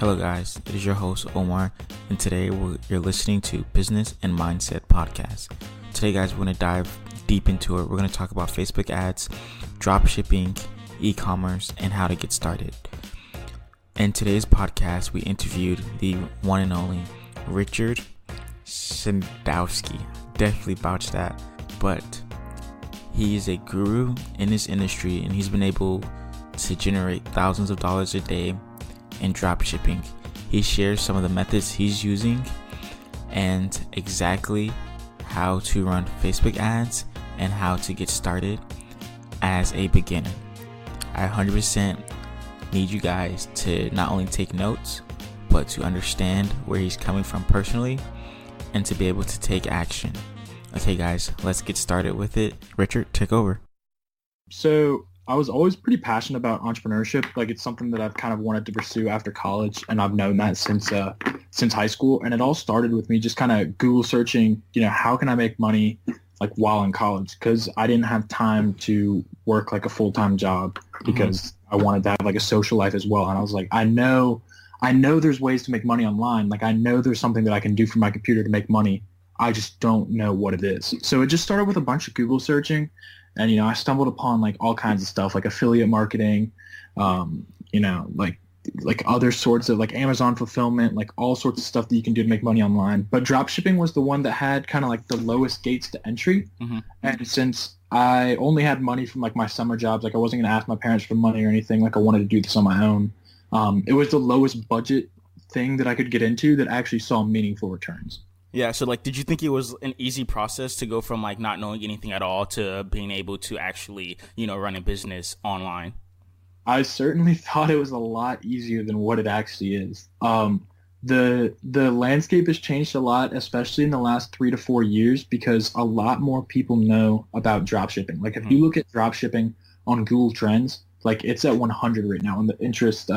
Hello, guys. It is your host, Omar, and today you're listening to Business and Mindset Podcast. Today, guys, we're going to dive deep into it. We're going to talk about Facebook ads, drop shipping, e-commerce, and how to get started. In today's podcast, we interviewed the one and only Richard Sandowski. Definitely vouch that, but he is a guru in this industry, and he's been able to generate thousands of dollars a day in drop shipping. He shares some of the methods he's using and exactly how to run Facebook ads and how to get started as a beginner. I 100% need you guys to not only take notes, but to understand where he's coming from personally and to be able to take action. Okay, guys, let's get started with it. Richard, take over. So I was always pretty passionate about entrepreneurship. Like, it's something that I've kind of wanted to pursue after college, and I've known that since high school. And it all started with me just kind of Google searching, how can I make money like while in college? Because I didn't have time to work like a full-time job because I wanted to have like a social life as well. And I was like, I know there's ways to make money online. Like, I know there's something that I can do from my computer to make money. I just don't know what it is. So it just started with a bunch of Google searching. And, I stumbled upon like all kinds of stuff like affiliate marketing, like other sorts of like Amazon fulfillment, like all sorts of stuff that you can do to make money online. But drop shipping was the one that had kind of like the lowest gates to entry. And since I only had money from like my summer jobs, like I wasn't going to ask my parents for money or anything. Like I wanted to do this on my own. It was the lowest budget thing that I could get into that actually saw meaningful returns. Yeah, so like, did you think it was an easy process to go from like not knowing anything at all to being able to actually, run a business online? I certainly thought it was a lot easier than what it actually is. The landscape has changed a lot, especially in the last 3 to 4 years, because a lot more people know about dropshipping. Like if you look at dropshipping on Google Trends, like it's at 100 right now on the interest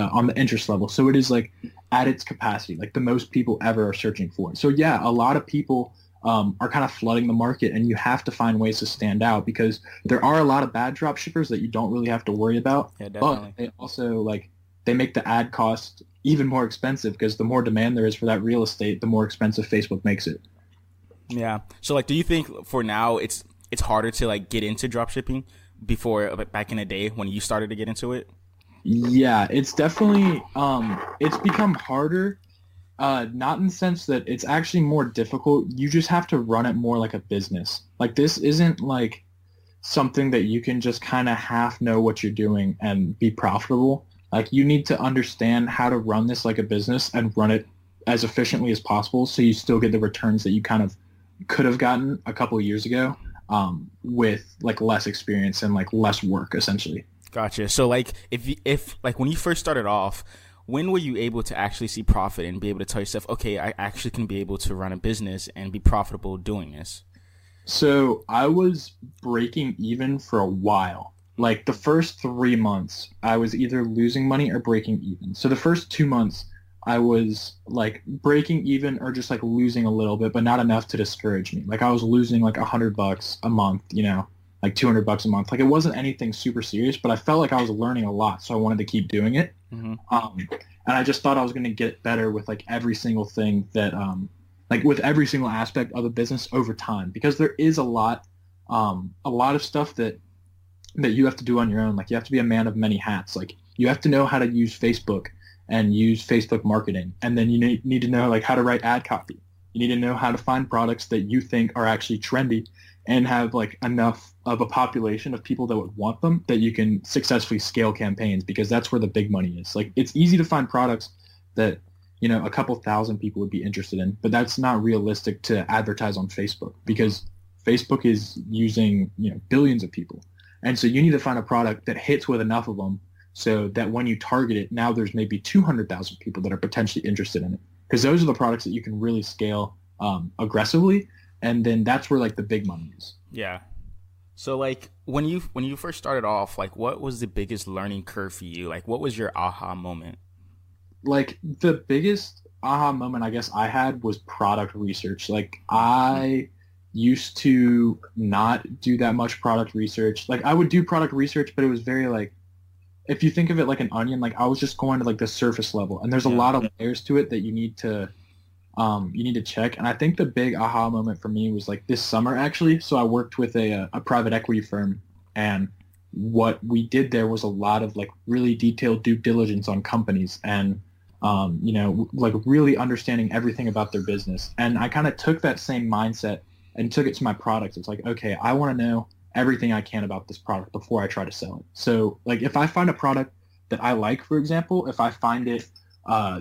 level. So it is like at its capacity, like the most people ever are searching for it. So yeah, a lot of people are kind of flooding the market, and you have to find ways to stand out because there are a lot of bad drop shippers that you don't really have to worry about. Yeah, definitely. But they also they make the ad cost even more expensive because the more demand there is for that real estate, the more expensive Facebook makes it. Yeah. So like, do you think for now it's harder to like get into drop shipping before back in the day when you started to get into it? Yeah, it's definitely it's become harder. Not in the sense that it's actually more difficult. You just have to run it more like a business. Like this isn't like something that you can just kind of half know what you're doing and be profitable. Like you need to understand how to run this like a business and run it as efficiently as possible so you still get the returns that you kind of could have gotten a couple of years ago with like less experience and like less work essentially. Gotcha. So like if like when you first started off, when were you able to actually see profit and be able to tell yourself, okay, I actually can be able to run a business and be profitable doing this? So I was breaking even for a while. Like the first 3 months, I was either losing money or breaking even. So the first 2 months, I was like breaking even or just like losing a little bit, but not enough to discourage me. Like I was losing like $100 a month, like $200 a month. Like it wasn't anything super serious, but I felt like I was learning a lot, so I wanted to keep doing it. And I just thought I was going to get better with like every single thing that, like with every single aspect of the business over time, because there is a lot of stuff that you have to do on your own. Like you have to be a man of many hats. Like you have to know how to use Facebook and use Facebook marketing, and then you need to know like how to write ad copy. You need to know how to find products that you think are actually trendy and have like enough of a population of people that would want them that you can successfully scale campaigns, because that's where the big money is. Like it's easy to find products that, a couple thousand people would be interested in, but that's not realistic to advertise on Facebook because Facebook is using, billions of people. And so you need to find a product that hits with enough of them so that when you target it, now there's maybe 200,000 people that are potentially interested in it, because those are the products that you can really scale aggressively. And then that's where like the big money is. Yeah. So like when you first started off, like what was the biggest learning curve for you? Like what was your aha moment? Like the biggest aha moment I guess I had was product research. Like I used to not do that much product research. Like I would do product research, but it was very like if you think of it like an onion, like I was just going to like the surface level, and there's a lot of layers to it that you need to check. And I think the big aha moment for me was like this summer actually. So I worked with a private equity firm, and what we did there was a lot of like really detailed due diligence on companies and like really understanding everything about their business. And I kind of took that same mindset and took it to my products. It's like, okay, I want to know everything I can about this product before I try to sell it. So like if I find a product that I like, for example, if I find it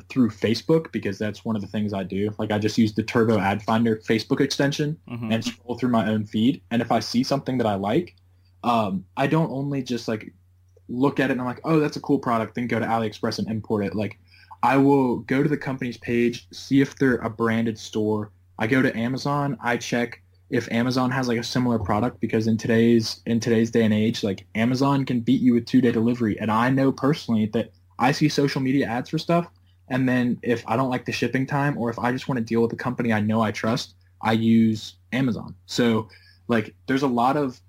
through Facebook, because that's one of the things I do. Like I just use the Turbo Ad Finder Facebook extension and scroll through my own feed. And if I see something that I like, I don't only just like look at it and I'm like, oh, that's a cool product, then go to AliExpress and import it. Like I will go to the company's page, see if they're a branded store. I go to Amazon, I check if Amazon has like a similar product, because in today's day and age, like Amazon can beat you with 2-day delivery. And I know personally that I see social media ads for stuff, and then if I don't like the shipping time, or if I just want to deal with a company I know I trust, I use Amazon. So like there's a lot of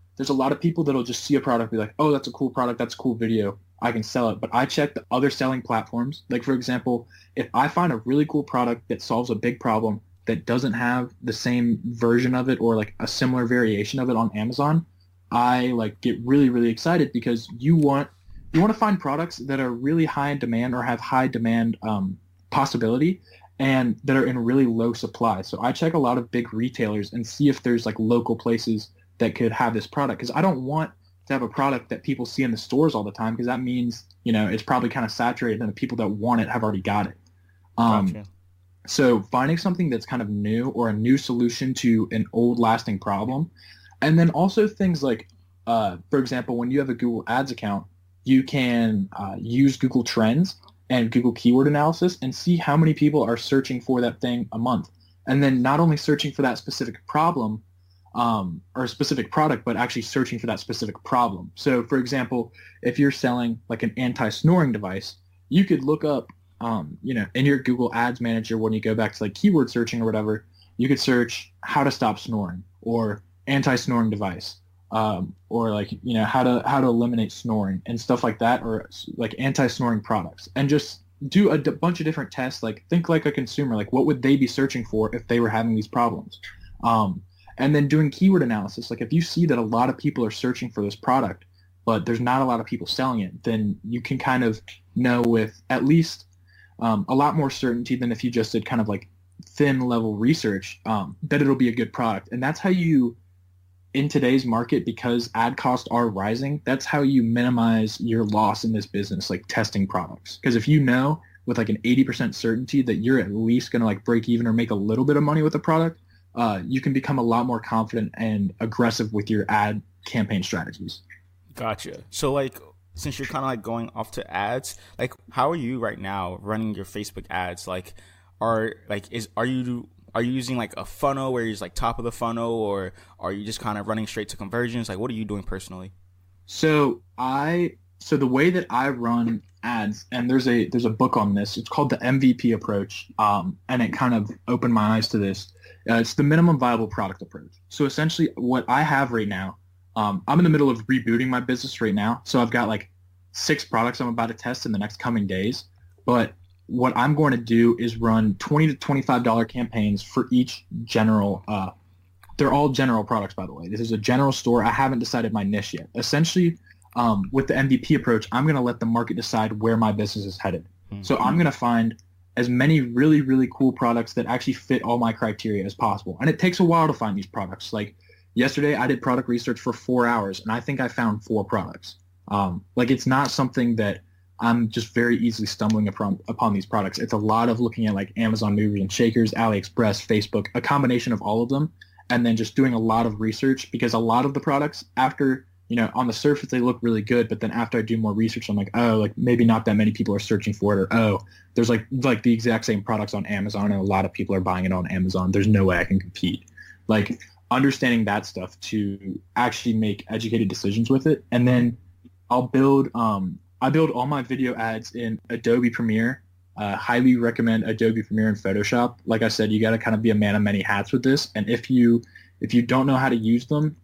people that'll just see a product, be like, oh, that's a cool product, that's a cool video, I can sell it. But I check the other selling platforms. Like for example, if I find a really cool product that solves a big problem that doesn't have the same version of it or like a similar variation of it on Amazon, I like get really, really excited, because you want to find products that are really high in demand or have high demand possibility, and that are in really low supply. So I check a lot of big retailers and see if there's like local places that could have this product, because I don't want to have a product that people see in the stores all the time, because that means, it's probably kind of saturated and the people that want it have already got it. Gotcha. So finding something that's kind of new, or a new solution to an old lasting problem. And then also things like, for example, when you have a Google Ads account, you can use Google Trends and Google Keyword Analysis and see how many people are searching for that thing a month. And then not only searching for that specific problem or a specific product, but actually searching for that specific problem. So for example, if you're selling like an anti-snoring device, you could look up, in your Google Ads Manager, when you go back to like keyword searching or whatever, you could search how to stop snoring, or anti-snoring device, or like, how to eliminate snoring and stuff like that, or like anti-snoring products, and just do a bunch of different tests. Like think like a consumer, like what would they be searching for if they were having these problems? And then doing keyword analysis. Like if you see that a lot of people are searching for this product, but there's not a lot of people selling it, then you can kind of know with at least a lot more certainty than if you just did kind of like thin level research, that it'll be a good product. And that's how you, in today's market, because ad costs are rising, that's how you minimize your loss in this business, like testing products. Because if you know with like an 80% certainty that you're at least going to like break even or make a little bit of money with the product, you can become a lot more confident and aggressive with your ad campaign strategies. Gotcha. So like, since you're kind of like going off to ads, like how are you right now running your Facebook ads? Like, are you using like a funnel where you're like top of the funnel, or are you just kind of running straight to conversions? Like, what are you doing personally? So the way that I run ads, and there's a book on this. It's called the MVP approach, and it kind of opened my eyes to this. It's the minimum viable product approach. So essentially, what I have right now, I'm in the middle of rebooting my business right now. So I've got like 6 products I'm about to test in the next coming days. But what I'm going to do is run $20 to $25 campaigns for each general. They're all general products, by the way. This is a general store. I haven't decided my niche yet. Essentially, with the MVP approach, I'm going to let the market decide where my business is headed. Mm-hmm. So I'm going to find as many really, really cool products that actually fit all my criteria as possible. And it takes a while to find these products. Like yesterday, I did product research for 4 hours, and I think I found 4 products. Like it's not something that I'm just very easily stumbling upon these products. It's a lot of looking at like Amazon Movers and Shakers, AliExpress, Facebook, a combination of all of them, and then just doing a lot of research, because a lot of the products, after, on the surface they look really good, but then after I do more research, I'm like, oh, like maybe not that many people are searching for it, or oh, there's like the exact same products on Amazon and a lot of people are buying it on Amazon. There's no way I can compete. Like understanding that stuff to actually make educated decisions with it. And then I build all my video ads in Adobe Premiere. Highly recommend Adobe Premiere and Photoshop. Like I said, you got to kind of be a man of many hats with this. And if you don't know how to use them,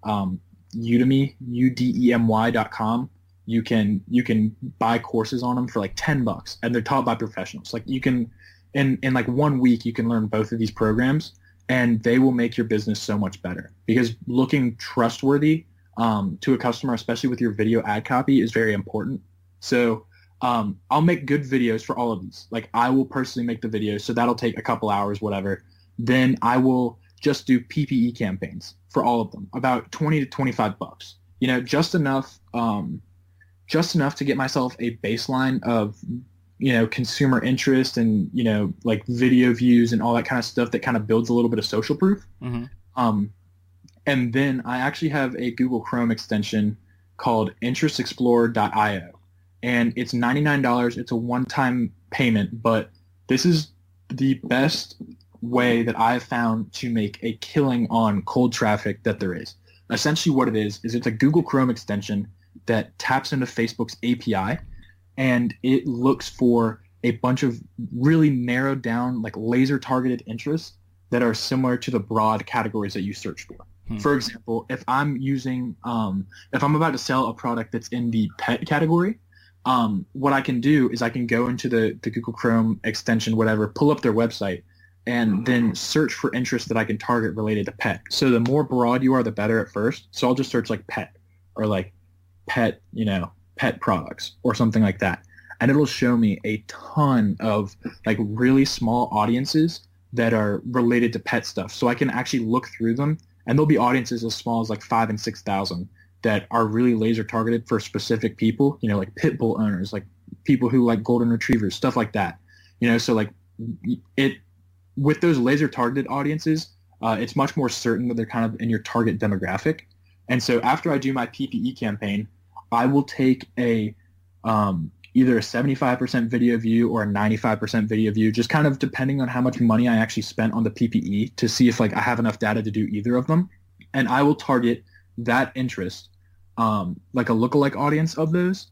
Udemy, udemy.com, you can buy courses on them for like $10, and they're taught by professionals. Like you can, in like 1 week, you can learn both of these programs, and they will make your business so much better, because looking trustworthy to a customer, especially with your video ad copy, is very important. So I'll make good videos for all of these. Like I will personally make the videos, so that'll take a couple hours, whatever. Then I will just do PPE campaigns for all of them, about $20 to $25. You know, just enough to get myself a baseline of, you know, consumer interest and, you know, like video views and all that kind of stuff that kind of builds a little bit of social proof. Mm-hmm. And then I actually have a Google Chrome extension called interestexplorer.io, and it's $99. It's a one-time payment, but this is the best way that I've found to make a killing on cold traffic that there is. Essentially what it is it's a Google Chrome extension that taps into Facebook's API, and it looks for a bunch of really narrowed down, like laser targeted interests that are similar to the broad categories that you search for. For example, if I'm using, if I'm about to sell a product that's in the pet category, what I can do is I can go into the Google Chrome extension, whatever, pull up their website, and then search for interests that I can target related to pet. So the more broad you are, the better at first. So I'll just search like pet or like pet, you know, pet products or something like that. And it'll show me a ton of like really small audiences that are related to pet stuff. So I can actually look through them, and there'll be audiences as small as like 5,000 and 6,000 that are really laser targeted for specific people, you know, like pit bull owners, like people who like golden retrievers, stuff like that. You know, so like it, with those laser targeted audiences, it's much more certain that they're kind of in your target demographic. And so after I do my PPE campaign, I will take a either a 75% video view or a 95% video view, just kind of depending on how much money I actually spent on the PPE, to see if like I have enough data to do either of them. And I will target that interest, like a lookalike audience of those.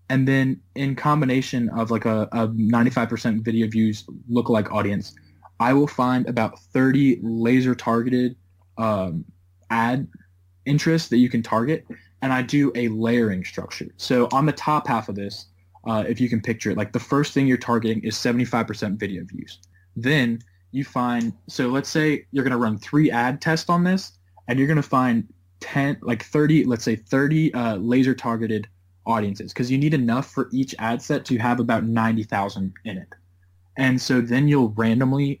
And then in combination of like a 95% video views lookalike audience, I will find about 30 laser targeted ad interests that you can target, and I do a layering structure. So on the top half of this, if you can picture it, like the first thing you're targeting is 75% video views. Then you find, so let's say you're going to run 3 ad tests on this, and you're going to find 30 laser targeted audiences, because you need enough for each ad set to have about 90,000 in it. And so then you'll randomly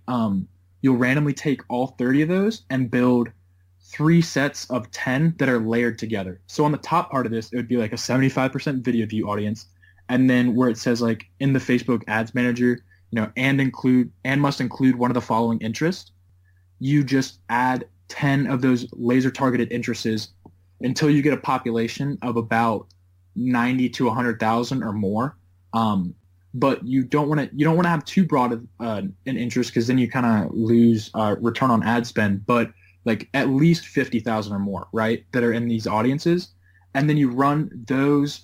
take all 30 of those and build 3 sets of 10 that are layered together. So on the top part of this, it would be like a 75% video view audience. And then where it says like in the Facebook Ads Manager, you know, and must include one of the following interests, you just add 10 of those laser targeted interests until you get a population of about 90 to 100,000 or more. But you don't want to have too broad of an interest, because then you kind of lose return on ad spend. But like at least 50,000 or more, right, that are in these audiences, and then you run those.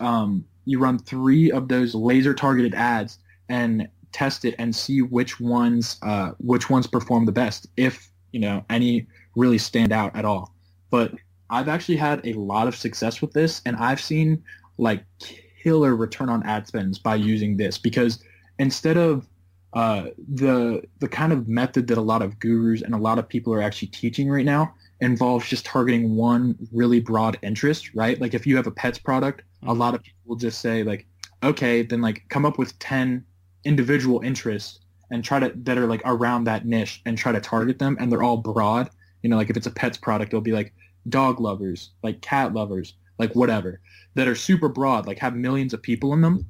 You run 3 of those laser targeted ads and test it and see which ones perform the best, if you know any really stand out at all. But I've actually had a lot of success with this, and I've seen like killer return on ad spends by using this, because instead of the kind of method that a lot of gurus and a lot of people are actually teaching right now involves just targeting one really broad interest, right? Like if you have a pets product, a lot of people will just say like, okay, then like come up with 10 individual interests and that are like around that niche and try to target them, and they're all broad. You know, like if it's a pets product, it'll be like dog lovers, like cat lovers, like whatever, that are super broad, like have millions of people in them.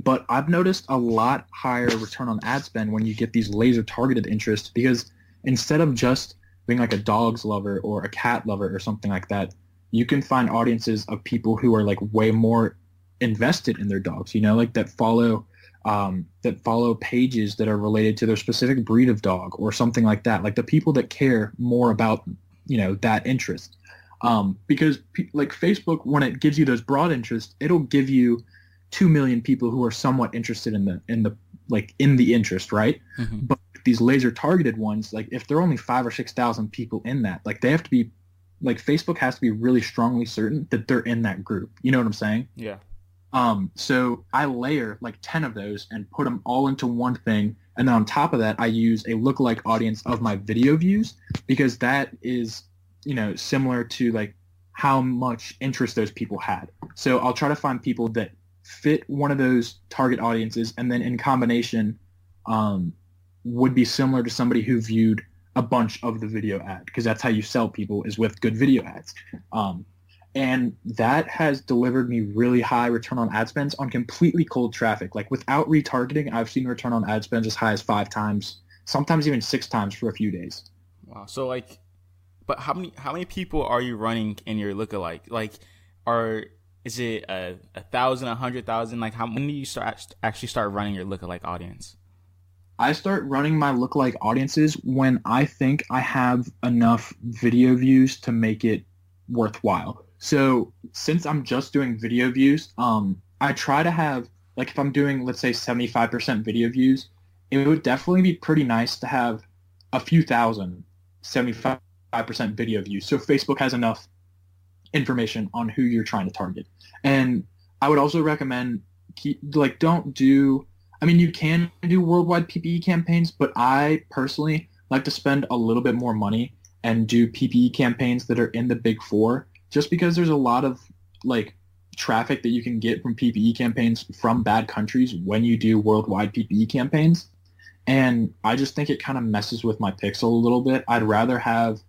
But I've noticed a lot higher return on ad spend when you get these laser targeted interests, because instead of just being like a dog's lover or a cat lover or something like that, you can find audiences of people who are like way more invested in their dogs, you know, like that follow pages that are related to their specific breed of dog or something like that. Like the people that care more about, you know, that interest. Because like Facebook, when it gives you those broad interests, it'll give you 2 million people who are somewhat interested in the interest, right? Mm-hmm. But these laser targeted ones, like if there are only 5,000 or 6,000 people in that, like they have to be, like Facebook has to be really strongly certain that they're in that group. You know what I'm saying? Yeah. So I layer like 10 of those and put them all into one thing. And then on top of that, I use a lookalike audience of my video views because that is, similar to like how much interest those people had. So I'll try to find people that fit one of those target audiences, and then in combination, would be similar to somebody who viewed a bunch of the video ad, because that's how you sell people, is with good video ads. And that has delivered me really high return on ad spends on completely cold traffic. Like without retargeting, I've seen return on ad spends as high as 5 times, sometimes even 6 times for a few days. Wow. So like, but how many people are you running in your lookalike? Like, is it 1,000, 100,000? Like, when do you actually start running your lookalike audience? I start running my lookalike audiences when I think I have enough video views to make it worthwhile. So since I'm just doing video views, I try to have, like if I'm doing, let's say 75% video views, it would definitely be pretty nice to have a few thousand 75% video views. So Facebook has enough information on who you're trying to target. And I would also recommend you can do worldwide PPE campaigns, but I personally like to spend a little bit more money and do PPE campaigns that are in the big 4, just because there's a lot of like traffic that you can get from PPE campaigns from bad countries when you do worldwide PPE campaigns. And I just think it kind of messes with my pixel a little bit. I'd rather have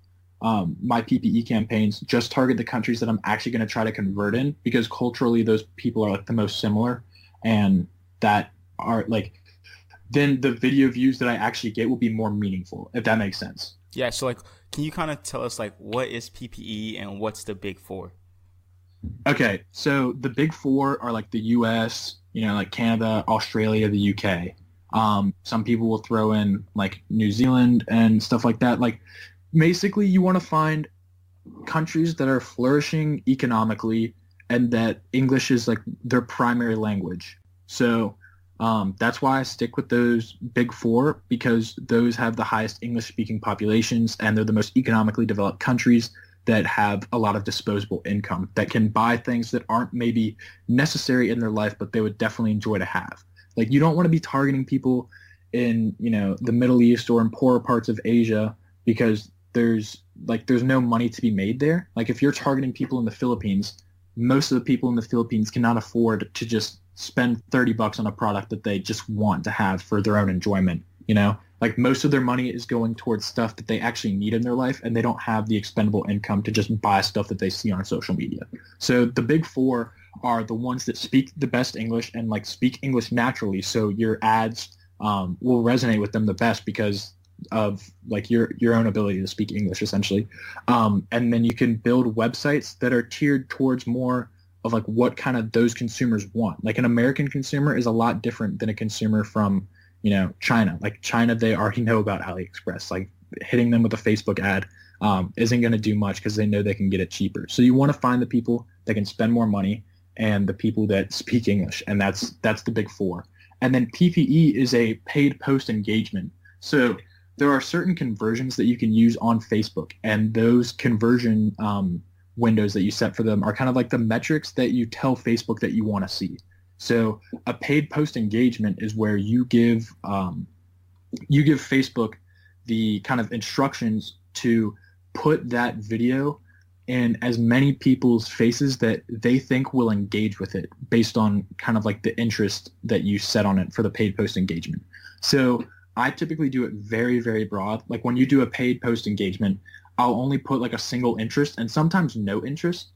my PPE campaigns just target the countries that I'm actually going to try to convert in, because culturally those people are like the most similar, and that are like, then the video views that I actually get will be more meaningful, if that makes sense. Yeah. So like, can you kind of tell us like what is PPE and what's the big 4? Okay, so the big 4 are like the U.S., like Canada, Australia, the U.K. Some people will throw in like New Zealand and stuff like that. Like basically you want to find countries that are flourishing economically and that English is like their primary language. So that's why I stick with those big 4, because those have the highest English-speaking populations, and they're the most economically developed countries that have a lot of disposable income that can buy things that aren't maybe necessary in their life, but they would definitely enjoy to have. Like you don't want to be targeting people in, the Middle East or in poorer parts of Asia, because there's no money to be made there. Like if you're targeting people in the Philippines, most of the people in the Philippines cannot afford to just spend $30 on a product that they just want to have for their own enjoyment. Like most of their money is going towards stuff that they actually need in their life, and they don't have the expendable income to just buy stuff that they see on social media. So the big 4 are the ones that speak the best English and like speak English naturally. So your ads will resonate with them the best because of like your own ability to speak English essentially. And then you can build websites that are tiered towards more of like what kind of those consumers want. Like an American consumer is a lot different than a consumer from, China. Like China, they already know about AliExpress. Like hitting them with a Facebook ad isn't going to do much because they know they can get it cheaper. So you want to find the people that can spend more money and the people that speak English, and that's the big 4. And then PPE is a paid post engagement. So there are certain conversions that you can use on Facebook, and those conversion windows that you set for them are kind of like the metrics that you tell Facebook that you want to see. So a paid post engagement is where you give Facebook the kind of instructions to put that video in as many people's faces that they think will engage with it based on kind of like the interest that you set on it for the paid post engagement. So I typically do it very, very broad. Like when you do a paid post engagement, I'll only put like a single interest and sometimes no interest,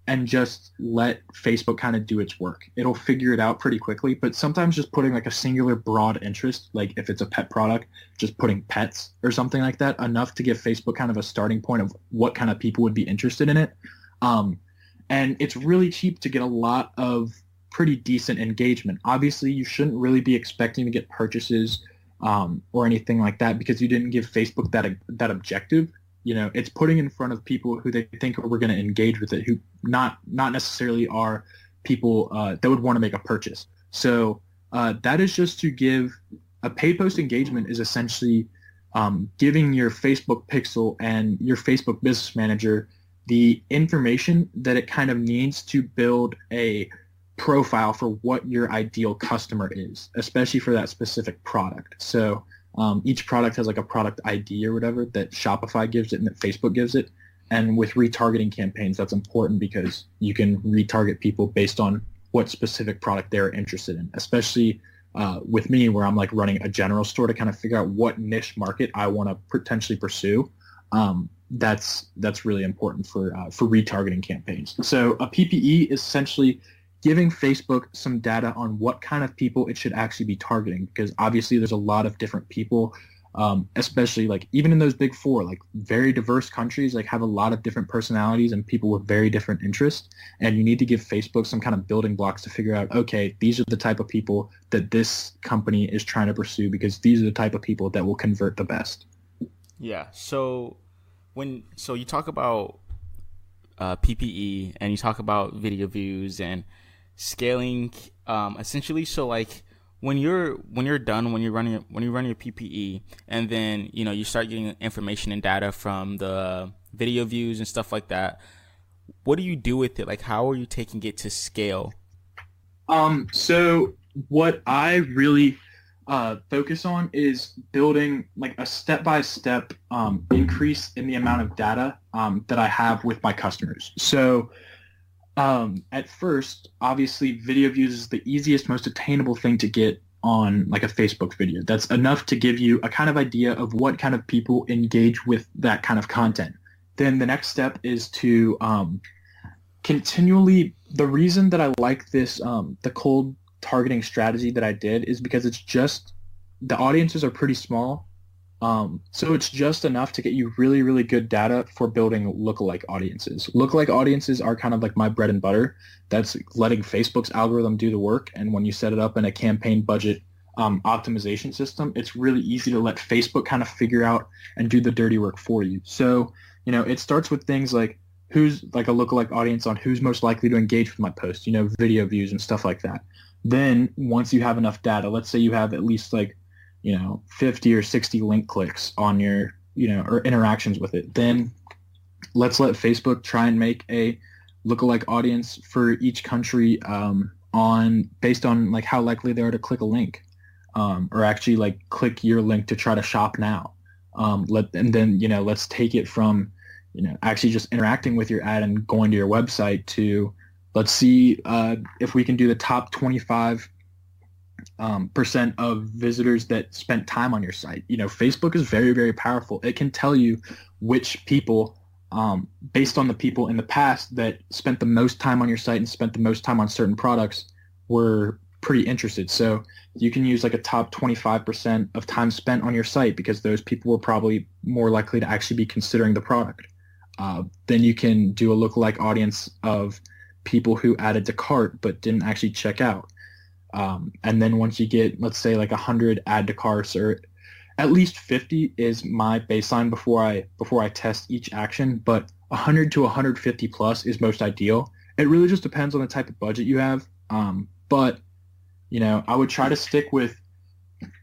and just let Facebook kind of do its work. It'll figure it out pretty quickly, but sometimes just putting like a singular broad interest, like if it's a pet product, just putting pets or something like that, enough to give Facebook kind of a starting point of what kind of people would be interested in it. And it's really cheap to get a lot of pretty decent engagement. Obviously, you shouldn't really be expecting to get purchases or anything like that because you didn't give Facebook that objective. It's putting in front of people who they think we're going to engage with it, who not necessarily are people that would want to make a purchase. So that is just to give a paid post engagement is essentially giving your Facebook pixel and your Facebook business manager the information that it kind of needs to build a profile for what your ideal customer is, especially for that specific product. So each product has like a product ID or whatever that Shopify gives it and that Facebook gives it. And with retargeting campaigns, that's important because you can retarget people based on what specific product they're interested in, especially with me where I'm like running a general store to kind of figure out what niche market I want to potentially pursue. That's really important for retargeting campaigns. So a PPE is essentially giving Facebook some data on what kind of people it should actually be targeting, because obviously there's a lot of different people, especially like even in those big four, like very diverse countries, like have a lot of different personalities and people with very different interests. And you need to give Facebook some kind of building blocks to figure out, okay, these are the type of people that this company is trying to pursue because these are the type of people that will convert the best. Yeah. So you talk about PPE and you talk about video views and scaling, essentially. So like when you're done, when you run your PPE, and then you start getting information and data from the video views and stuff like that, what do you do with it? Like, how are you taking it to scale? So what I really focus on is building like a step-by-step increase in the amount of data that I have with my customers. So at first, obviously, video views is the easiest, most attainable thing to get on like a Facebook video. That's enough to give you a kind of idea of what kind of people engage with that kind of content. Then the next step is to continually, the reason that I like this, the cold targeting strategy that I did is because it's just, the audiences are pretty small. So it's just enough to get you really, really good data for building lookalike audiences. Lookalike audiences are kind of like my bread and butter. That's letting Facebook's algorithm do the work. And when you set it up in a campaign budget optimization system, it's really easy to let Facebook kind of figure out and do the dirty work for you. So, it starts with things like who's like a lookalike audience on who's most likely to engage with my post, video views and stuff like that. Then once you have enough data, let's say you have at least like 50 or 60 link clicks on your, or interactions with it. Then let's let Facebook try and make a lookalike audience for each country based on like how likely they are to click a link, or actually like click your link to try to shop now. Let's take it from, actually just interacting with your ad and going to your website to, let's see if we can do the top 25 percent of visitors that spent time on your site. Facebook is very, very powerful. It can tell you which people, based on the people in the past that spent the most time on your site and spent the most time on certain products, were pretty interested. So you can use like a top 25% of time spent on your site because those people were probably more likely to actually be considering the product. Then you can do a lookalike audience of people who added to cart but didn't actually check out. And then once you get, let's say, like 100 add to carts, or at least 50 is my baseline before I test each action, but 100 to 150 plus is most ideal. It really just depends on the type of budget you have. But I would try to stick with,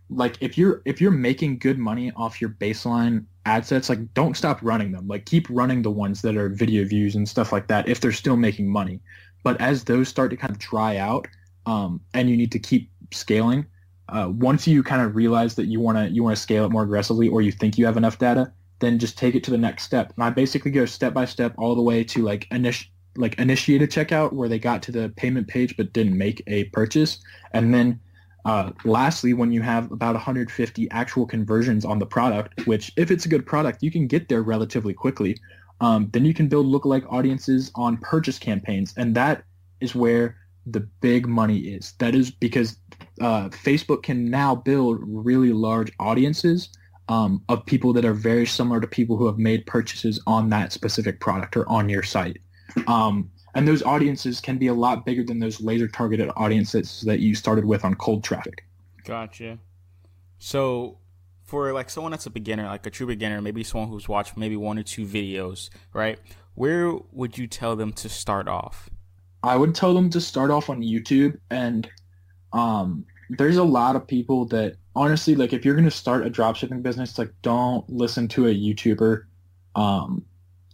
like, if you're making good money off your baseline ad sets, like, don't stop running them. Like, keep running the ones that are video views and stuff like that if they're still making money. But as those start to kind of dry out, and you need to keep scaling, once you kind of realize that you want to scale it more aggressively, or you think you have enough data, then just take it to the next step. And I basically go step by step all the way to initiate a checkout where they got to the payment page but didn't make a purchase. And then lastly, when you have about 150 actual conversions on the product, which if it's a good product, you can get there relatively quickly, then you can build lookalike audiences on purchase campaigns. And that is where the big money is. That is because Facebook can now build really large audiences of people that are very similar to people who have made purchases on that specific product or on your site. And those audiences can be a lot bigger than those laser targeted audiences that you started with on cold traffic. Gotcha. So for like someone that's a beginner, like a true beginner, maybe someone who's watched maybe one or two videos, right? Where would you tell them to start off? I would tell them to start off on YouTube, and there's a lot of people that honestly, like, if you're going to start a dropshipping business, like, don't listen to a YouTuber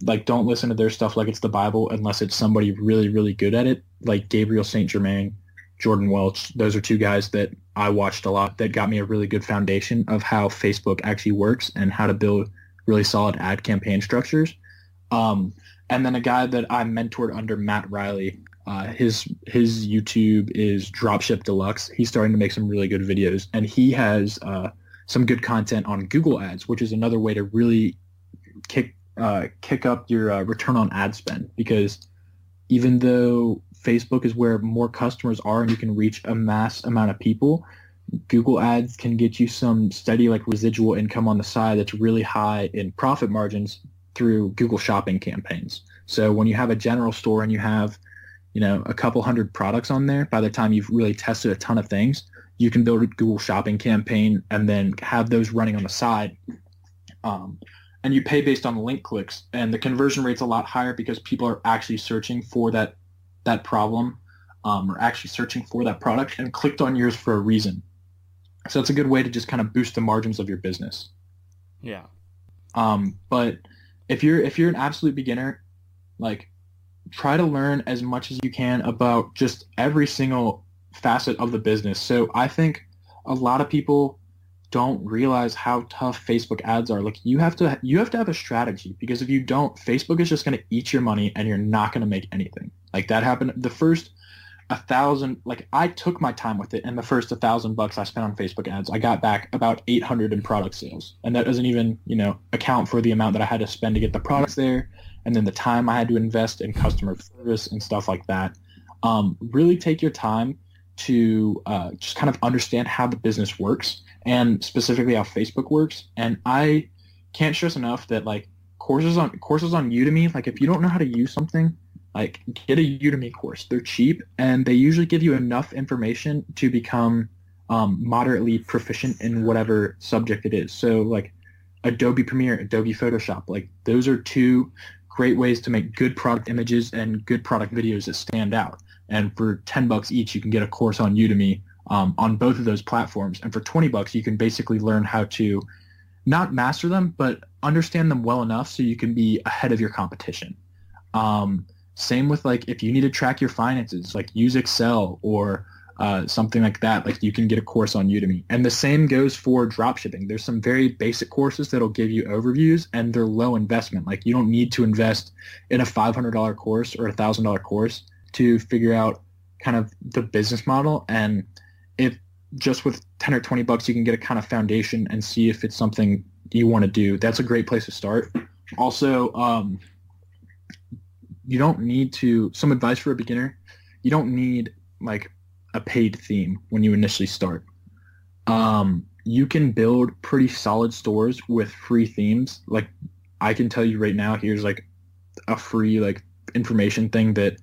like don't listen to their stuff like it's the Bible unless it's somebody really, really good at it, like Gabriel St. Germain, Jordan Welch. Those are two guys that I watched a lot that got me a really good foundation of how Facebook actually works and how to build really solid ad campaign structures. And then a guy that I mentored under Matt Riley, his YouTube is Dropship Deluxe. He's starting to make some really good videos, and he has some good content on Google Ads, which is another way to really kick up your return on ad spend, because even though Facebook is where more customers are and you can reach a mass amount of people, Google Ads can get you some steady like residual income on the side that's really high in profit margins through Google Shopping campaigns. So when you have a general store and you have, a couple hundred products on there, by the time you've really tested a ton of things, you can build a Google Shopping campaign and then have those running on the side. And you pay based on the link clicks, and the conversion rate's a lot higher because people are actually searching for that problem, or actually searching for that product and clicked on yours for a reason. So it's a good way to just kind of boost the margins of your business. Yeah. But if you're an absolute beginner, like try to learn as much as you can about just every single facet of the business. So I think a lot of people don't realize how tough Facebook ads are. Like you have to have a strategy, because if you don't, Facebook is just going to eat your money and you're not going to make anything. Like that happened the first 1,000, like I took my time with it, and the first $1,000 I spent on Facebook ads, I got back about 800 in product sales. And that doesn't even, account for the amount that I had to spend to get the products there, and then the time I had to invest in customer service and stuff like that. Really take your time to just kind of understand how the business works, and specifically how Facebook works. And I can't stress enough that like courses on Udemy, like if you don't know how to use something, like get a Udemy course. They're cheap, and they usually give you enough information to become moderately proficient in whatever subject it is. So like Adobe Premiere, Adobe Photoshop, like those are two great ways to make good product images and good product videos that stand out. And for $10 each, you can get a course on Udemy on both of those platforms. And for $20, you can basically learn how to not master them, but understand them well enough so you can be ahead of your competition. Same with like if you need to track your finances, like use Excel or something like that, like you can get a course on Udemy. And the same goes for dropshipping. There's some very basic courses that'll give you overviews, and they're low investment. Like you don't need to invest in a $500 course or $1,000 course to figure out kind of the business model. And if just with 10 or $20 you can get a kind of foundation and see if it's something you want to do, that's a great place to start. Also, you don't need to, some advice for a beginner, you don't need like a paid theme when you initially start. You can build pretty solid stores with free themes. Like I can tell you right now, here's like a free like information thing that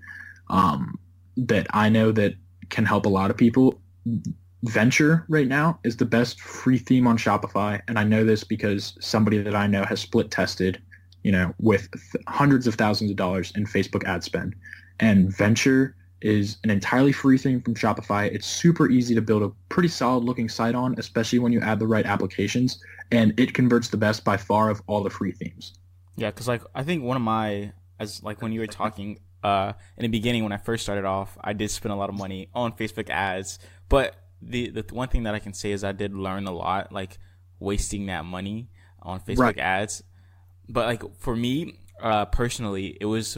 that I know that can help a lot of people. Venture right now is the best free theme on Shopify, and I know this because somebody that I know has split tested, with hundreds of thousands of dollars in Facebook ad spend. And Venture is an entirely free thing from Shopify. It's super easy to build a pretty solid looking site on, especially when you add the right applications, and it converts the best by far of all the free themes. Yeah, because like I think one of my, as like when you were talking in the beginning when I first started off, I did spend a lot of money on Facebook ads, but the one thing that I can say is I did learn a lot, like wasting that money on Facebook ads. But like for me personally, it was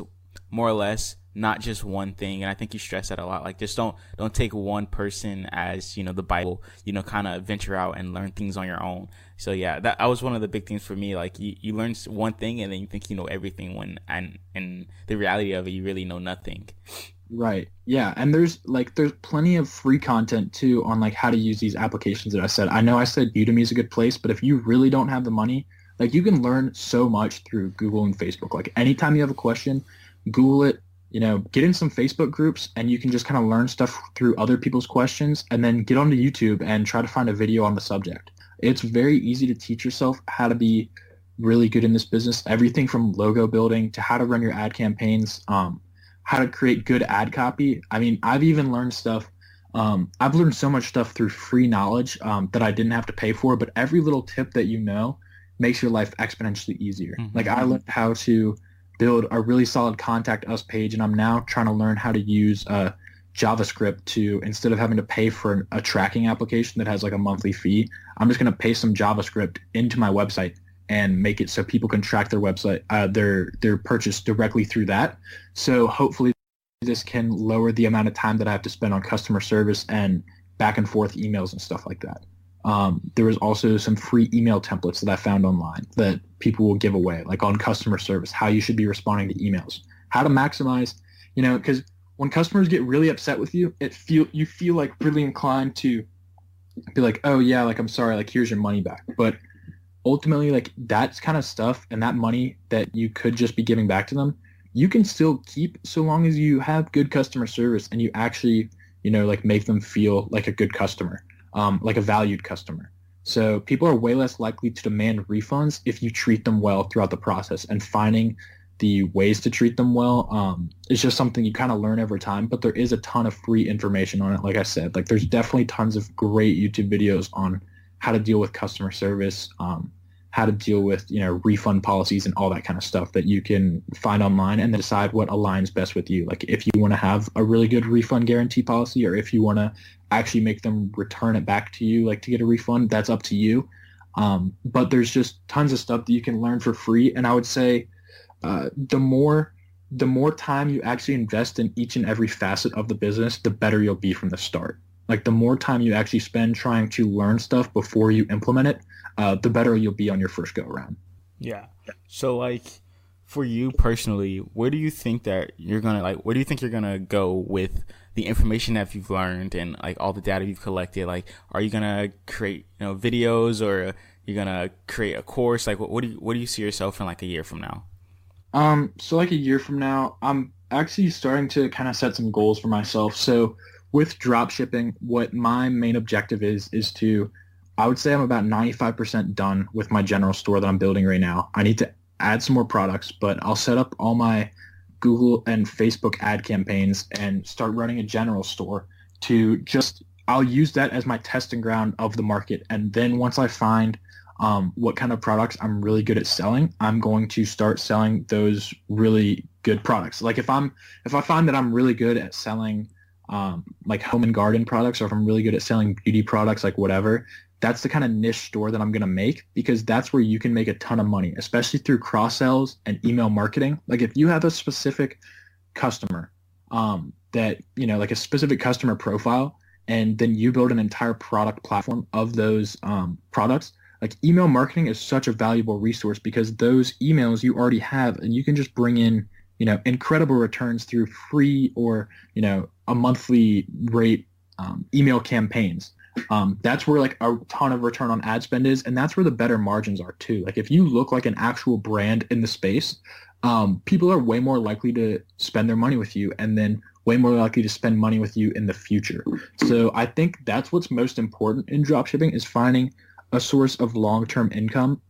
more or less not just one thing, and I think you stress that a lot. Like just don't take one person as the Bible. Kind of venture out and learn things on your own. So yeah, that was one of the big things for me. Like you learn one thing and then you think you know everything, when and the reality of it, you really know nothing. Right. Yeah. And there's plenty of free content too on like how to use these applications that I said. I know I said Udemy is a good place, but if you really don't have the money, like you can learn so much through Google and Facebook. Like anytime you have a question, Google it, get in some Facebook groups, and you can just kind of learn stuff through other people's questions, and then get onto YouTube and try to find a video on the subject. It's very easy to teach yourself how to be really good in this business. Everything from logo building to how to run your ad campaigns, how to create good ad copy. I mean, I've even learned stuff. I've learned so much stuff through free knowledge that I didn't have to pay for, but every little tip that makes your life exponentially easier. Mm-hmm. Like I learned how to build a really solid contact us page, and I'm now trying to learn how to use JavaScript to, instead of having to pay for a tracking application that has like a monthly fee, I'm just going to paste some JavaScript into my website and make it so people can track their website, their purchase directly through that. So hopefully this can lower the amount of time that I have to spend on customer service and back and forth emails and stuff like that. There was also some free email templates that I found online that people will give away, like on customer service, how you should be responding to emails, how to maximize, because when customers get really upset with you, you feel like really inclined to be like, oh yeah, like I'm sorry, like here's your money back. But ultimately, like that's kind of stuff and that money that you could just be giving back to them, you can still keep so long as you have good customer service and you actually, like make them feel like a good customer, like a valued customer. So people are way less likely to demand refunds if you treat them well throughout the process, and finding the ways to treat them well is just something you kind of learn over time, but there is a ton of free information on it. Like I said, like there's definitely tons of great YouTube videos on how to deal with customer service, how to deal with, refund policies and all that kind of stuff that you can find online, and then decide what aligns best with you. Like if you want to have a really good refund guarantee policy, or if you want to actually make them return it back to you, like to get a refund, that's up to you. But there's just tons of stuff that you can learn for free. And I would say, the more time you actually invest in each and every facet of the business, the better you'll be from the start. Like the more time you actually spend trying to learn stuff before you implement it, the better you'll be on your first go around. Yeah. So like for you personally, where do you think that you're where do you think you're gonna go with the information that you've learned and like all the data you've collected? Like, are you gonna create videos, or you're gonna create a course? Like, what do you see yourself in like a year from now? So like a year from now, I'm actually starting to kind of set some goals for myself. So with drop shipping, what my main objective is to, I would say I'm about 95% done with my general store that I'm building right now. I need to add some more products, but I'll set up all my Google and Facebook ad campaigns and start running a general store I'll use that as my testing ground of the market. And then once I find what kind of products I'm really good at selling, I'm going to start selling those really good products. Like if I find that I'm really good at selling like home and garden products, or if I'm really good at selling beauty products, like whatever, that's the kind of niche store that I'm going to make, because that's where you can make a ton of money, especially through cross sells and email marketing. Like if you have a specific customer that, like a specific customer profile, and then you build an entire product platform of those products, like email marketing is such a valuable resource, because those emails you already have, and you can just bring in, incredible returns through free or, a monthly rate email campaigns. That's where like a ton of return on ad spend is. And that's where the better margins are too. Like if you look like an actual brand in the space, people are way more likely to spend their money with you, and then way more likely to spend money with you in the future. So I think that's what's most important in dropshipping, is finding a source of long-term income,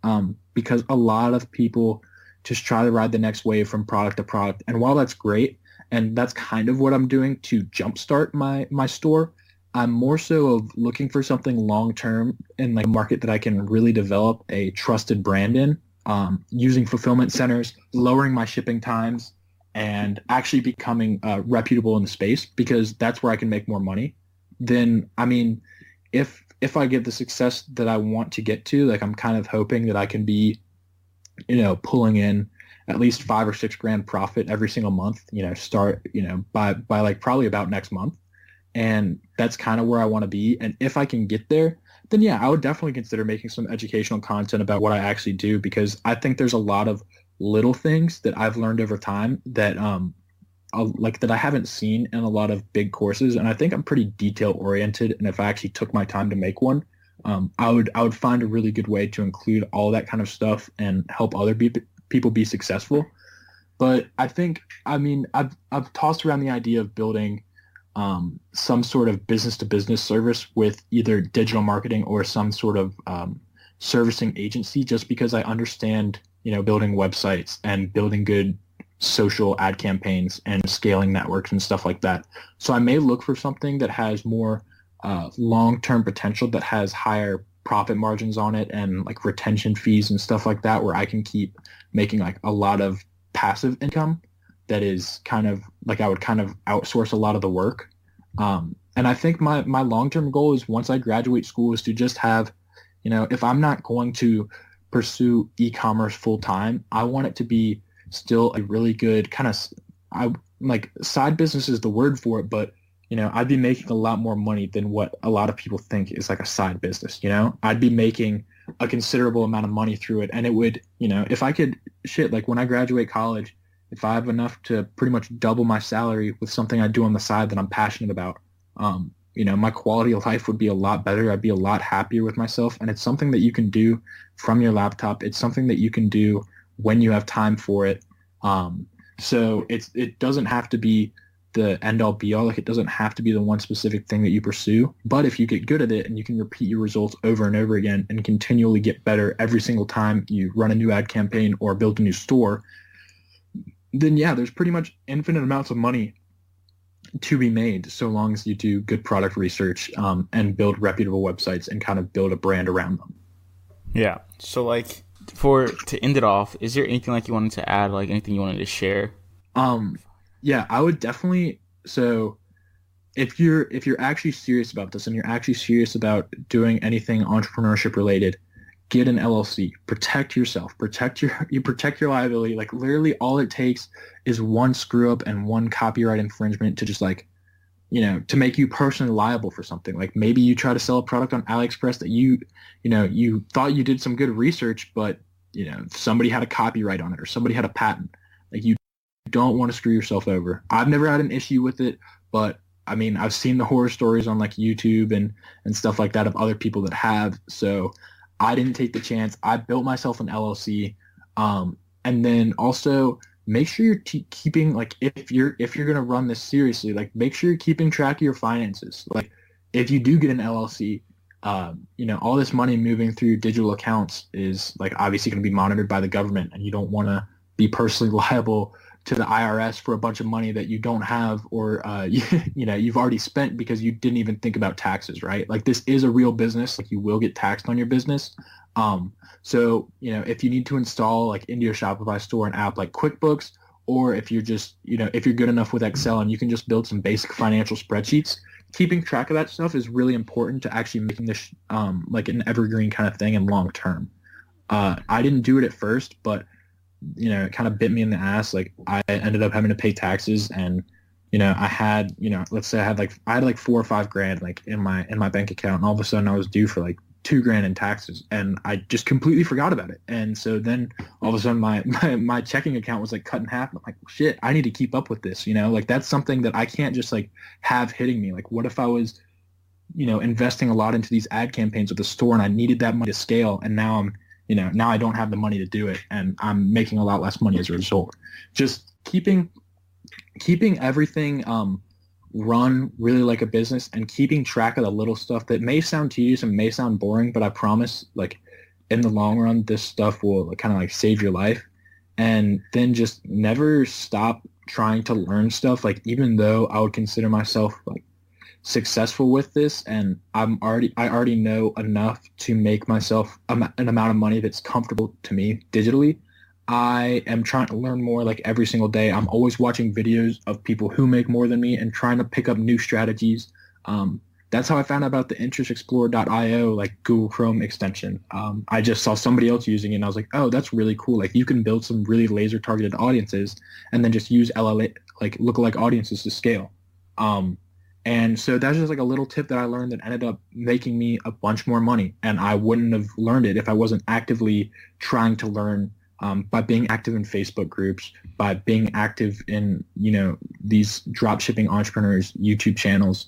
because a lot of people just try to ride the next wave from product to product. And while that's great, and that's kind of what I'm doing to jumpstart my store, I'm more so of looking for something long-term in like a market that I can really develop a trusted brand in, using fulfillment centers, lowering my shipping times, and actually becoming reputable in the space, because that's where I can make more money. Then, I mean, if I get the success that I want to get to, like I'm kind of hoping that I can be, pulling in at least $5 or $6 grand profit every single month, start, by like probably about next month. And that's kind of where I want to be. And if I can get there, then yeah, I would definitely consider making some educational content about what I actually do, because I think there's a lot of little things that I've learned over time that that I haven't seen in a lot of big courses. And I think I'm pretty detail oriented. And if I actually took my time to make one, I would find a really good way to include all that kind of stuff and help other people be successful. But I think, I've tossed around the idea of building some sort of business to business service with either digital marketing or some sort of servicing agency, just because I understand, building websites and building good social ad campaigns and scaling networks and stuff like that. So I may look for something that has more long-term potential, that has higher profit margins on it and like retention fees and stuff like that, where I can keep making like a lot of passive income that is kind of like I would kind of outsource a lot of the work. And I think my long-term goal is once I graduate school is to just have, if I'm not going to pursue e-commerce full time, I want it to be still a really good kind of, side business is the word for it, but I'd be making a lot more money than what a lot of people think is like a side business. I'd be making a considerable amount of money through it, and it would, if I could like when I graduate college, if I have enough to pretty much double my salary with something I do on the side that I'm passionate about, my quality of life would be a lot better. I'd be a lot happier with myself, and it's something that you can do from your laptop. It's something that you can do when you have time for it. So it doesn't have to be the end all be all. Like, it doesn't have to be the one specific thing that you pursue. But if you get good at it and you can repeat your results over and over again and continually get better every single time you run a new ad campaign or build a new store, then yeah, there's pretty much infinite amounts of money to be made so long as you do good product research and build reputable websites and kind of build a brand around them. Yeah. So like to end it off, is there anything like you wanted to add, like anything you wanted to share? Yeah, I would definitely. So if you're actually serious about this and you're actually serious about doing anything entrepreneurship related, get an LLC. Protect yourself. Protect your liability. Like, literally all it takes is one screw up and one copyright infringement to just like, to make you personally liable for something. Like, maybe you try to sell a product on AliExpress that you thought you did some good research, but somebody had a copyright on it or somebody had a patent. Like, you don't want to screw yourself over. I've never had an issue with it, but I mean, I've seen the horror stories on like YouTube and stuff like that of other people that have. So I didn't take the chance. I built myself an LLC. And then also make sure you're keeping, like, if you're going to run this seriously, like, make sure you're keeping track of your finances. Like, if you do get an LLC, all this money moving through digital accounts is like obviously going to be monitored by the government, and you don't want to be personally liable to the IRS for a bunch of money that you don't have, or you've already spent because you didn't even think about taxes, right? Like, this is a real business. Like, you will get taxed on your business. So if you need to install like into your Shopify store an app like QuickBooks, or if you're just if you're good enough with Excel and you can just build some basic financial spreadsheets, keeping track of that stuff is really important to actually making this like an evergreen kind of thing and long term. I didn't do it at first, but it kind of bit me in the ass. Like, I ended up having to pay taxes, and I had let's say I had like $4 or $5 grand like in my bank account, and all of a sudden I was due for like $2 grand in taxes, and I just completely forgot about it. And so then all of a sudden my checking account was like cut in half. I'm like, well, shit, I need to keep up with this. Like, that's something that I can't just like have hitting me. Like, what if I was investing a lot into these ad campaigns with the store, and I needed that money to scale, and now now I don't have the money to do it, and I'm making a lot less money as a result. Just keeping everything run really like a business, and keeping track of the little stuff that may sound tedious and may sound boring, but I promise, like, in the long run, this stuff will kind of like save your life. And then just never stop trying to learn stuff. Like, even though I would consider myself like successful with this, and I already know enough to make myself an amount of money that's comfortable to me digitally, I am trying to learn more like every single day. I'm always watching videos of people who make more than me and trying to pick up new strategies. That's how I found out about the InterestExplorer.io, like Google Chrome extension. I just saw somebody else using it, and I was like, oh, that's really cool. Like, you can build some really laser targeted audiences and then just use LLA, like lookalike audiences, to scale. And so that's just like a little tip that I learned that ended up making me a bunch more money. And I wouldn't have learned it if I wasn't actively trying to learn, by being active in Facebook groups, by being active in, these dropshipping entrepreneurs YouTube channels,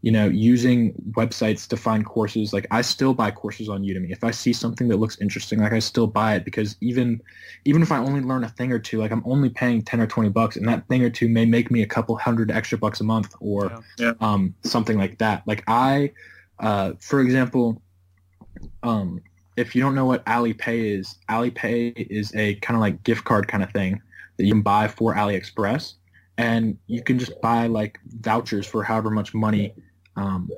using websites to find courses. Like, I still buy courses on Udemy. If I see something that looks interesting, like, I still buy it, because even if I only learn a thing or two, like, I'm only paying $10 or $20, and that thing or two may make me a couple $100 extra a month, or something like that. Like, for example, if you don't know what Alipay is a kind of like gift card kind of thing that you can buy for AliExpress, and you can just buy like vouchers for however much money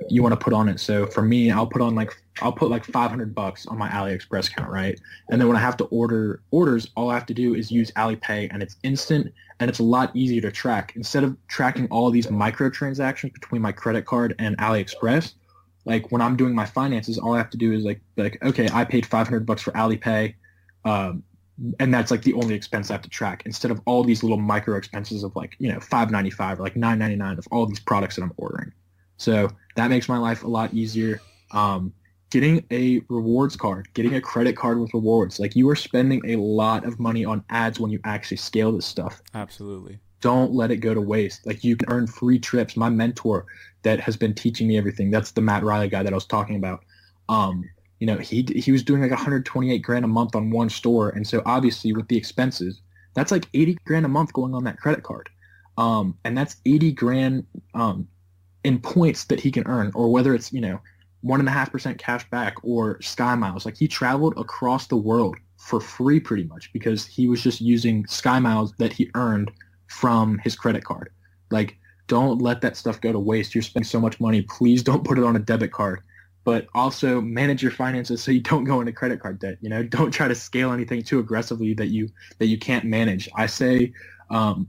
you want to put on it. So for me, I'll put like $500 on my AliExpress account, right? And then when I have to order orders, all I have to do is use Alipay, and it's instant and it's a lot easier to track. Instead of tracking all these microtransactions between my credit card and AliExpress, like when I'm doing my finances, all I have to do is like okay, I paid $500 for Alipay, and that's like the only expense I have to track, instead of all these little micro expenses of like, $5.95 or like $9.99 of all these products that I'm ordering. So that makes my life a lot easier. Getting a rewards card, getting a credit card with rewards, like you are spending a lot of money on ads when you actually scale this stuff. Absolutely. Don't let it go to waste. Like you can earn free trips. My mentor that has been teaching me everything, that's the Matt Riley guy that I was talking about. He was doing like 128 grand a month on one store. And so obviously with the expenses, that's like 80 grand a month going on that credit card. And that's 80 grand in points that he can earn, or whether it's, 1.5% cash back or Sky Miles. Like he traveled across the world for free pretty much because he was just using Sky Miles that he earned from his credit card. Like, don't let that stuff go to waste. You're spending so much money. Please don't put it on a debit card. But also manage your finances so you don't go into credit card debt. Don't try to scale anything too aggressively that you can't manage. I say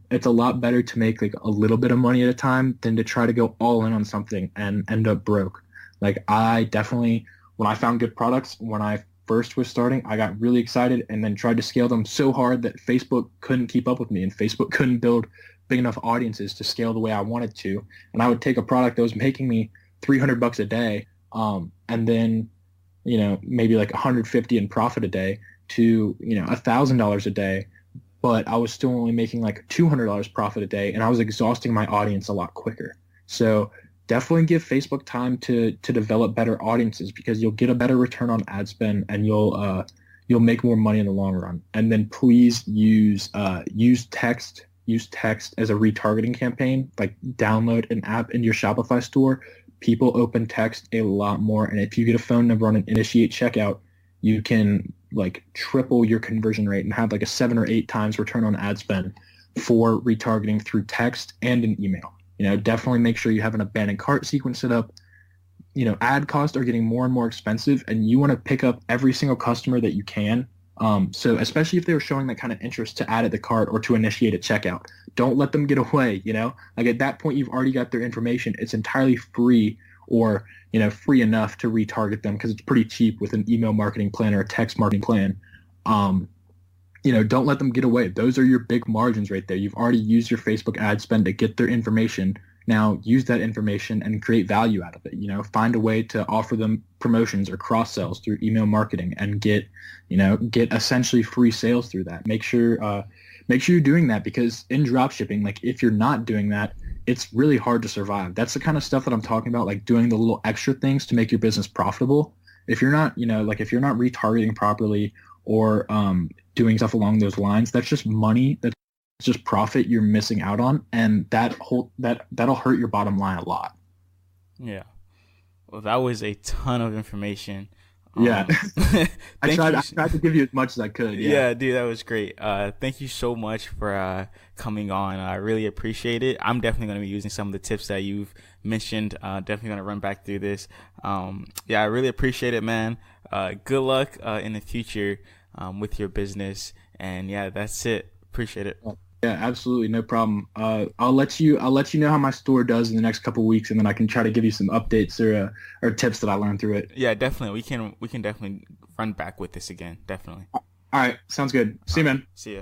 it's a lot better to make like a little bit of money at a time than to try to go all in on something and end up broke. Like I definitely, when I found good products, when I first was starting, I got really excited and then tried to scale them so hard that Facebook couldn't keep up with me, and Facebook couldn't build big enough audiences to scale the way I wanted to. And I would take a product that was making me $300 a day, and then, maybe like 150 in profit a day to, $1,000 a day, but I was still only making like $200 profit a day, and I was exhausting my audience a lot quicker. So definitely give Facebook time to develop better audiences, because you'll get a better return on ad spend, and you'll make more money in the long run. And then please use text as a retargeting campaign. Like download an app in your Shopify store. People open text a lot more, and if you get a phone number on an initiate checkout, you can like triple your conversion rate and have like a 7 or 8 times return on ad spend for retargeting through text and an email. Definitely make sure you have an abandoned cart sequence set up. Ad costs are getting more and more expensive, and you want to pick up every single customer that you can. So especially if they were showing that kind of interest to add at the cart or to initiate a checkout, don't let them get away. Like at that point, you've already got their information. It's entirely free, or, free enough to retarget them because it's pretty cheap with an email marketing plan or a text marketing plan. Don't let them get away. Those are your big margins right there. You've already used your Facebook ad spend to get their information. Now use that information and create value out of it. Find a way to offer them promotions or cross sells through email marketing and get essentially free sales through that. Make sure you're doing that, because in dropshipping, like if you're not doing that, it's really hard to survive. That's the kind of stuff that I'm talking about, like doing the little extra things to make your business profitable. If you're not, if you're not retargeting properly or doing stuff along those lines, that's just money. That's just profit you're missing out on, and that'll hurt your bottom line a lot. Yeah. Well, that was a ton of information. Yeah. I tried to give you as much as I could. Yeah, dude, that was great. Thank you so much for coming on. I really appreciate it. I'm definitely going to be using some of the tips that you've mentioned. Definitely going to run back through this. I really appreciate it, man. Good luck in the future with your business. And yeah, that's it. Appreciate it. Yeah, absolutely, no problem. I'll let you know how my store does in the next couple of weeks, and then I can try to give you some updates or tips that I learned through it. Yeah, definitely. We can definitely run back with this again. Definitely. All right, sounds good. See you, man. See ya.